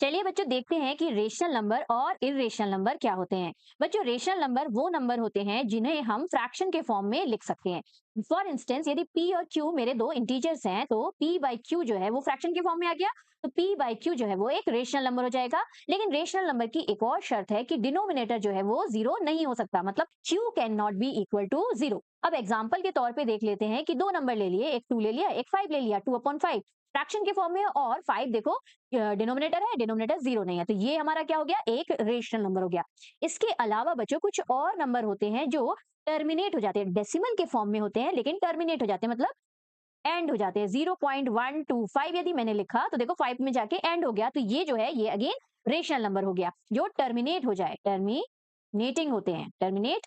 चलिए बच्चों देखते हैं कि रेशनल नंबर और इर्रेशनल नंबर क्या होते हैं। बच्चों रेशनल नंबर वो नंबर होते हैं जिन्हें हम फ्रैक्शन के फॉर्म में लिख सकते हैं। फॉर इंस्टेंस यदि p और q मेरे दो इंटीजर्स हैं तो p बाई q जो है वो फ्रैक्शन के फॉर्म में आ गया, तो p बाई q जो है वो एक रेशनल नंबर हो जाएगा। लेकिन रेशनल नंबर की एक और शर्त है कि डिनोमिनेटर जो है वो जीरो नहीं हो सकता, मतलब q can not be equal to zero. अब एग्जाम्पल के तौर पे देख लेते हैं कि दो नंबर ले लिए, एक 2 ले लिया, एक 5 ले लिया, 2/5 फ्रैक्शन के फॉर्म में, और 5 देखो डिनोमिनेटर है, डिनोमिनेटर जीरो नहीं है, तो ये हमारा क्या हो गया, एक रेशनल नंबर हो गया। इसके अलावा बच्चों कुछ और नंबर होते हैं जो टर्मिनेट हो जाते हैं, डेसिमल के फॉर्म में होते हैं लेकिन टर्मिनेट हो जाते हैं, मतलब एंड हो जाते हैं। 0.125 यदि मैंने लिखा तो देखो 5 में जाके एंड हो गया, तो ये जो है ये अगेन रेशनल नंबर हो गया जो टर्मिनेट हो जाए, टर्मिनेटिंग होते हैं, टर्मिनेट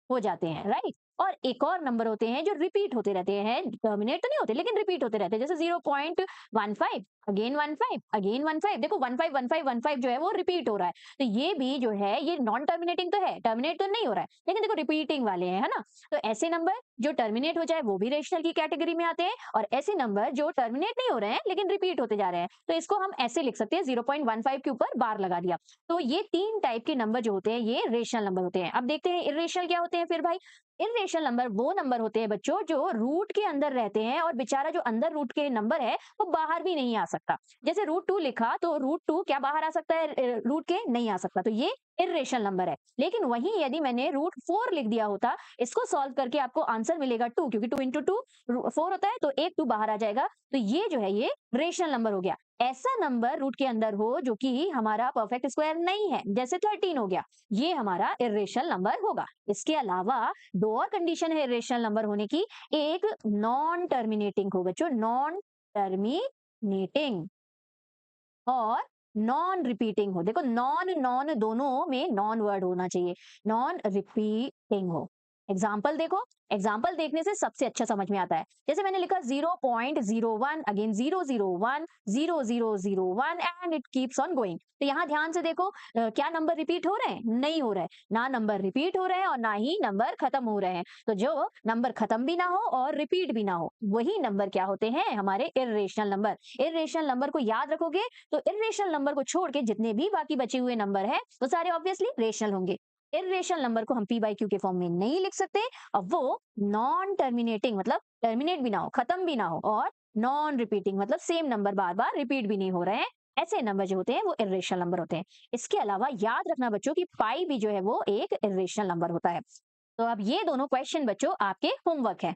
हो जाते हैं, राइट। और एक और नंबर होते हैं जो रिपीट होते रहते हैं, टर्मिनेट तो नहीं होते लेकिन रिपीट होते रहते हैं, जैसे 0.15 अगेन 15 अगेन 15, देखो 15 जो है वो रिपीट हो रहा है, तो ये भी जो है ये नॉन टर्मिनेटिंग तो है, टर्मिनेट तो नहीं हो रहा है लेकिन देखो रिपीटिंग वाले हैं, है ना। तो ऐसे नंबर जो टर्मिनेट हो जाए वो भी रेशनल की कैटेगरी में आते हैं, और ऐसे नंबर जो टर्मिनेट नहीं हो रहे हैं लेकिन रिपीट होते जा रहे हैं, तो इसको हम ऐसे लिख सकते हैं, 0.15 के ऊपर बार लगा दिया। तो ये तीन टाइप के नंबर जो होते हैं ये रेशनल नंबर होते हैं। अब देखते हैं इर्रेशनल क्या होते हैं फिर भाई। इर्रेशनल नंबर वो नंबर होते हैं बच्चों जो रूट के अंदर रहते हैं, और बेचारा जो अंदर रूट के नंबर है वो बाहर भी नहीं आ सकता। जैसे √2 लिखा तो √2 क्या बाहर आ सकता है, रूट के नहीं आ सकता, तो ये इर्रेशनल नंबर है। लेकिन वहीं यदि मैंने √4 लिख दिया होता, इसको सॉल्व करके आपको आंसर मिलेगा 2, क्योंकि 2 इंटू 2 4 होता है, तो एक 2 बाहर आ जाएगा, तो ये जो है ये रेशनल नंबर हो गया। ऐसा नंबर रूट के अंदर हो जो कि हमारा परफेक्ट स्क्वायर नहीं है, जैसे 13 हो गया, ये हमारा इर्रेशनल नंबर होगा। इसके अलावा दो और कंडीशन है इर्रेशनल नंबर होने की, एक नॉन टर्मिनेटिंग हो बच्चों, नॉन टर्मिनेटिंग, और नॉन रिपीटिंग हो। देखो नॉन नॉन दोनों में नॉन वर्ड होना चाहिए, नॉन रिपीटिंग हो। एग्जाम्पल देखो, एग्जाम्पल देखने से सबसे अच्छा समझ में आता है। जैसे मैंने लिखा 0.01 again 001 0001 and it keeps on going, तो यहाँ ध्यान से देखो क्या नंबर रिपीट हो रहे हैं, नहीं हो रहे हैं, ना नंबर रिपीट हो रहे हैं और ना ही नंबर खत्म हो रहे हैं। तो जो नंबर खत्म भी ना हो और रिपीट भी ना हो, वही नंबर क्या होते हैं, हमारे इर्रेशनल नंबर। इर्रेशनल नंबर को याद रखोगे तो इर्रेशनल नंबर को छोड़ के जितने भी बाकी बचे हुए नंबर है वो सारे ऑब्वियसली रेशनल होंगे। इर्रेशनल नंबर को हम p बाई क्यू के फॉर्म में नहीं लिख सकते, अब वो नॉन टर्मिनेटिंग, मतलब टर्मिनेट भी ना हो, खत्म भी ना हो, और नॉन रिपीटिंग, मतलब सेम नंबर बार बार रिपीट भी नहीं हो रहे हैं, ऐसे नंबर जो होते हैं वो इर्रेशनल नंबर होते हैं। इसके अलावा याद रखना बच्चों की पाई भी जो है वो एक इर्रेशनल नंबर होता है। तो अब ये दोनों क्वेश्चन बच्चों आपके होमवर्क है।